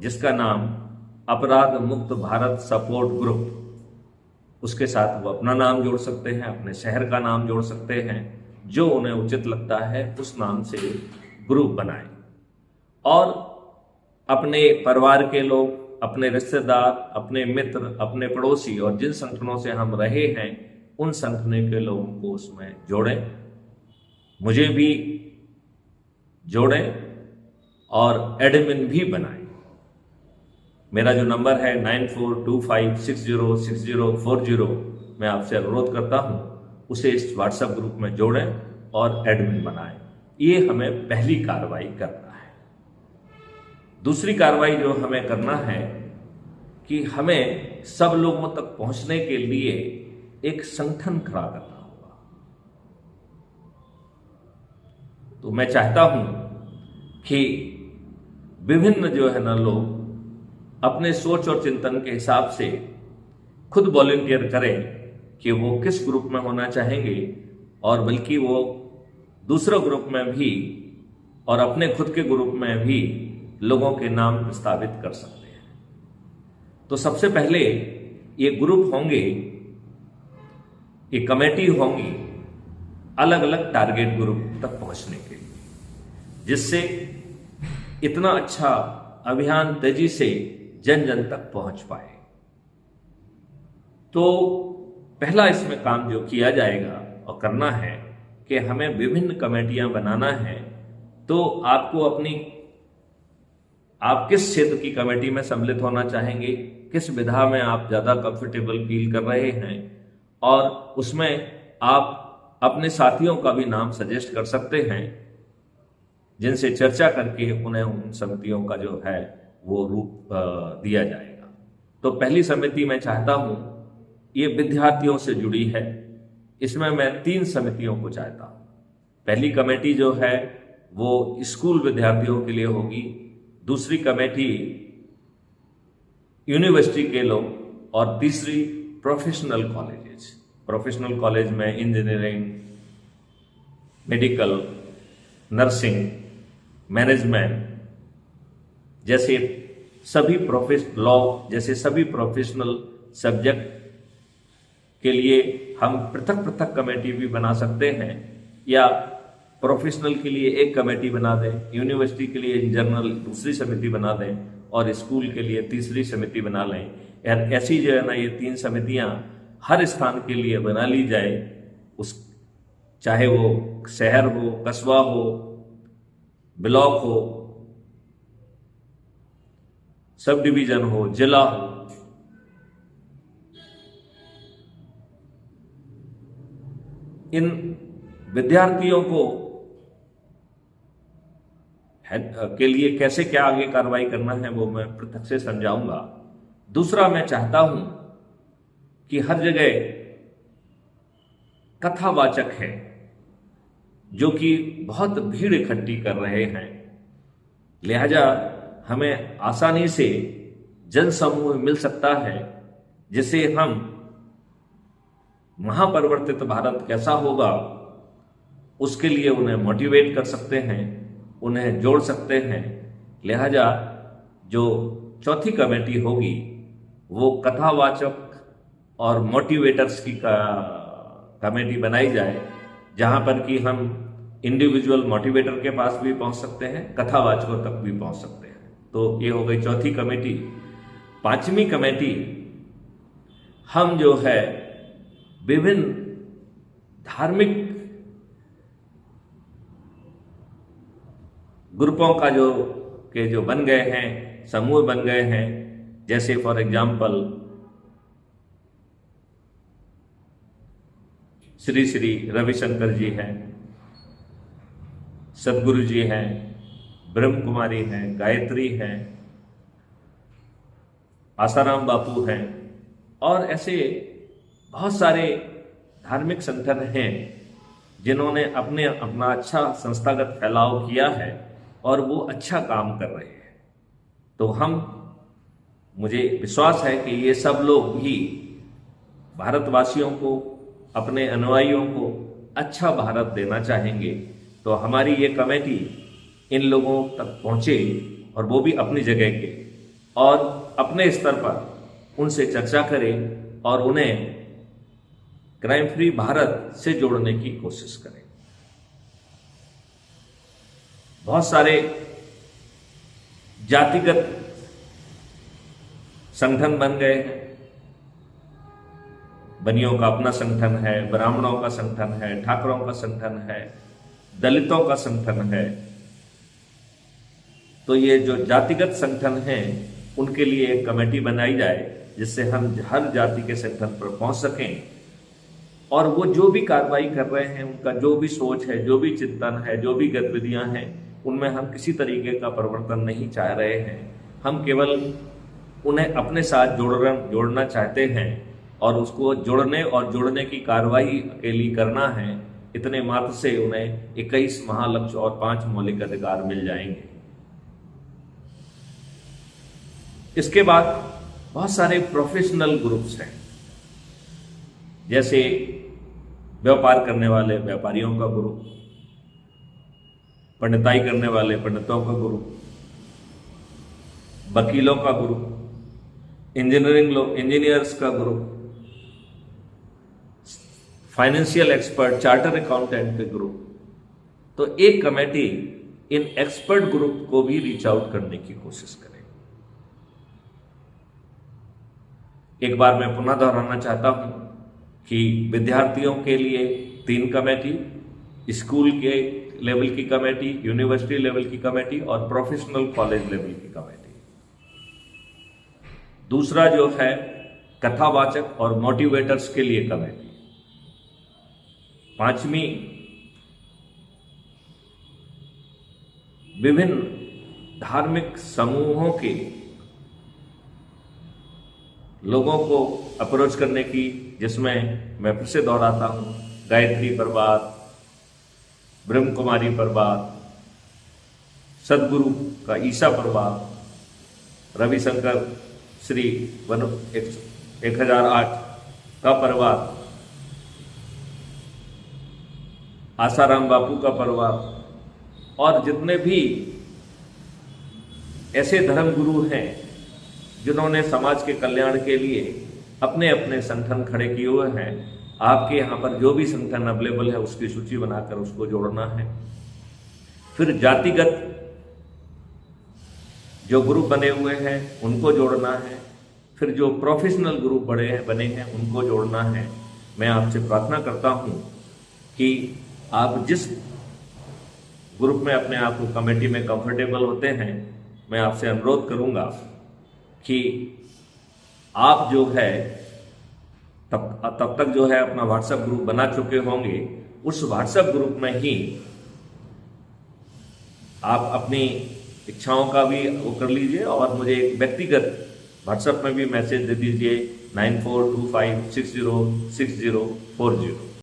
जिसका नाम अपराध मुक्त भारत सपोर्ट ग्रुप, उसके साथ वो अपना नाम जोड़ सकते हैं, अपने शहर का नाम जोड़ सकते हैं, जो उन्हें उचित लगता है उस नाम से ग्रुप बनाएं और अपने परिवार के लोग, अपने रिश्तेदार, अपने मित्र, अपने पड़ोसी और जिन संगठनों से हम रहे हैं उन संगठनों के लोगों को उसमें जोड़ें, मुझे भी जोड़ें और एडमिन भी बनाएं। मेरा जो नंबर है 9425606040, मैं आपसे अनुरोध करता हूं उसे इस व्हाट्सएप ग्रुप में जोड़ें और एडमिन बनाएं। ये हमें पहली कार्रवाई करना है। दूसरी कार्रवाई जो हमें करना है कि हमें सब लोगों तक पहुंचने के लिए एक संगठन खड़ा करना होगा। तो मैं चाहता हूं कि विभिन्न जो है ना लोग अपने सोच और चिंतन के हिसाब से खुद वॉलंटियर करें कि वो किस ग्रुप में होना चाहेंगे, और बल्कि वो दूसरे ग्रुप में भी और अपने खुद के ग्रुप में भी लोगों के नाम प्रस्तावित कर सकते हैं। तो सबसे पहले ये ग्रुप होंगे, ये कमेटी होंगी अलग अलग टारगेट ग्रुप तक पहुंचने के लिए, जिससे इतना अच्छा अभियान तेजी से जन जन तक पहुंच पाए। तो पहला इसमें काम जो किया जाएगा और करना है कि हमें विभिन्न कमेटियां बनाना है। तो आपको आप किस क्षेत्र की कमेटी में सम्मिलित होना चाहेंगे, किस विधा में आप ज्यादा कंफर्टेबल फील कर रहे हैं, और उसमें आप अपने साथियों का भी नाम सजेस्ट कर सकते हैं, जिनसे चर्चा करके उन्हें उन समितियों का जो है वो रूप दिया जाएगा। तो पहली समिति मैं चाहता हूं, ये विद्यार्थियों से जुड़ी है। इसमें मैं 3 समितियों को चाहता हूं। पहली कमेटी जो है वो स्कूल विद्यार्थियों के लिए होगी, दूसरी कमेटी यूनिवर्सिटी के लोग, और तीसरी प्रोफेशनल कॉलेजेस। प्रोफेशनल कॉलेज में इंजीनियरिंग, मेडिकल, नर्सिंग, मैनेजमेंट जैसे सभी लॉ जैसे सभी प्रोफेशनल सब्जेक्ट के लिए हम पृथक पृथक कमेटी भी बना सकते हैं, या प्रोफेशनल के लिए एक कमेटी बना दें, यूनिवर्सिटी के लिए इन जनरल दूसरी समिति बना दें, और स्कूल के लिए तीसरी समिति बना लें। ऐसी जो है ना ये 3 समितियां हर स्थान के लिए बना ली जाए, उस चाहे वो शहर हो, कस्बा हो, ब्लॉक हो, सब डिवीजन हो, जिला हो। इन विद्यार्थियों को के लिए कैसे क्या आगे कार्रवाई करना है वो मैं पृथक से समझाऊंगा। दूसरा, मैं चाहता हूं कि हर जगह कथावाचक है जो कि बहुत भीड़ इकट्ठी कर रहे हैं, लिहाजा हमें आसानी से जन समूह मिल सकता है, जिसे हम महापरिवर्तित भारत कैसा होगा उसके लिए उन्हें मोटिवेट कर सकते हैं, उन्हें जोड़ सकते हैं। लिहाजा जो चौथी कमेटी होगी वो कथावाचक और मोटिवेटर्स की कमेटी बनाई जाए, जहां पर कि हम इंडिविजुअल मोटिवेटर के पास भी पहुंच सकते हैं, कथावाचकों तक भी पहुंच सकते हैं। तो ये हो गई चौथी कमेटी। 5वीं कमेटी, हम जो है विभिन्न धार्मिक ग्रुपों का जो बन गए हैं, समूह बन गए हैं, जैसे फॉर एग्जाम्पल श्री श्री रविशंकर जी हैं, सदगुरु जी हैं, ब्रह्म कुमारी हैं, गायत्री हैं, आसाराम बापू हैं, और ऐसे बहुत सारे धार्मिक संगठन हैं जिन्होंने अपना अच्छा संस्थागत फैलाव किया है और वो अच्छा काम कर रहे हैं। तो मुझे विश्वास है कि ये सब लोग भी भारतवासियों को, अपने अनुयायियों को अच्छा भारत देना चाहेंगे। तो हमारी ये कमेटी इन लोगों तक पहुंचे, और वो भी अपनी जगह के, और अपने स्तर पर उनसे चर्चा करें और उन्हें क्राइम फ्री भारत से जोड़ने की कोशिश करें। बहुत सारे जातिगत संगठन बन गए हैं। बनियों का अपना संगठन है, ब्राह्मणों का संगठन है, ठाकुरों का संगठन है, दलितों का संगठन है। तो ये जो जातिगत संगठन हैं उनके लिए एक कमेटी बनाई जाए जिससे हम हर जाति के संगठन पर पहुंच सकें और वो जो भी कार्रवाई कर रहे हैं, उनका जो भी सोच है, जो भी चिंतन है, जो भी गतिविधियां हैं, उनमें हम किसी तरीके का परिवर्तन नहीं चाह रहे हैं। हम केवल उन्हें अपने साथ जोड़ना चाहते हैं और उसको जोड़ने और जोड़ने की कार्रवाई अकेली करना है। इतने मात्र से उन्हें 21 महालक्ष्य और 5 मौलिक अधिकार मिल जाएंगे। इसके बाद बहुत सारे प्रोफेशनल ग्रुप्स हैं, जैसे व्यापार करने वाले व्यापारियों का ग्रुप, पंडिताई करने वाले पंडितों का ग्रुप, वकीलों का ग्रुप, इंजीनियर्स का group, financial expert, charter accountant के ग्रुप। तो एक कमेटी इन एक्सपर्ट ग्रुप को भी रीच आउट करने की कोशिश करें। एक बार मैं पुनः दोहराना चाहता हूं कि विद्यार्थियों के लिए 3 कमेटी, स्कूल के लेवल की कमेटी, यूनिवर्सिटी लेवल की कमेटी और प्रोफेशनल कॉलेज लेवल की कमेटी। दूसरा जो है कथावाचक और मोटिवेटर्स के लिए कमेटी। 5वीं विभिन्न धार्मिक समूहों के लोगों को अप्रोच करने की, जिसमें मैं फिर से दोहराता हूं, गायत्री परिवार, ब्रह्म कुमारी परिवार, सदगुरु का ईसा परिवार, रविशंकर श्री 1008 का परिवार, आसाराम बापू का परिवार और जितने भी ऐसे धर्मगुरु हैं जिन्होंने समाज के कल्याण के लिए अपने अपने संगठन खड़े किए हुए हैं। आपके यहाँ पर जो भी संगठन अवेलेबल है उसकी सूची बनाकर उसको जोड़ना है। फिर जातिगत जो ग्रुप बने हुए हैं उनको जोड़ना है। फिर जो प्रोफेशनल ग्रुप बने हैं उनको जोड़ना है। मैं आपसे प्रार्थना करता हूं कि आप जिस ग्रुप में अपने आप को कमेटी में कंफर्टेबल होते हैं, मैं आपसे अनुरोध करूंगा कि आप जो है तब तक जो है अपना व्हाट्सएप ग्रुप बना चुके होंगे। उस व्हाट्सएप ग्रुप में ही आप अपनी इच्छाओं का भी वो कर लीजिए और मुझे एक व्यक्तिगत व्हाट्सएप में भी मैसेज दे दीजिए 9425606040।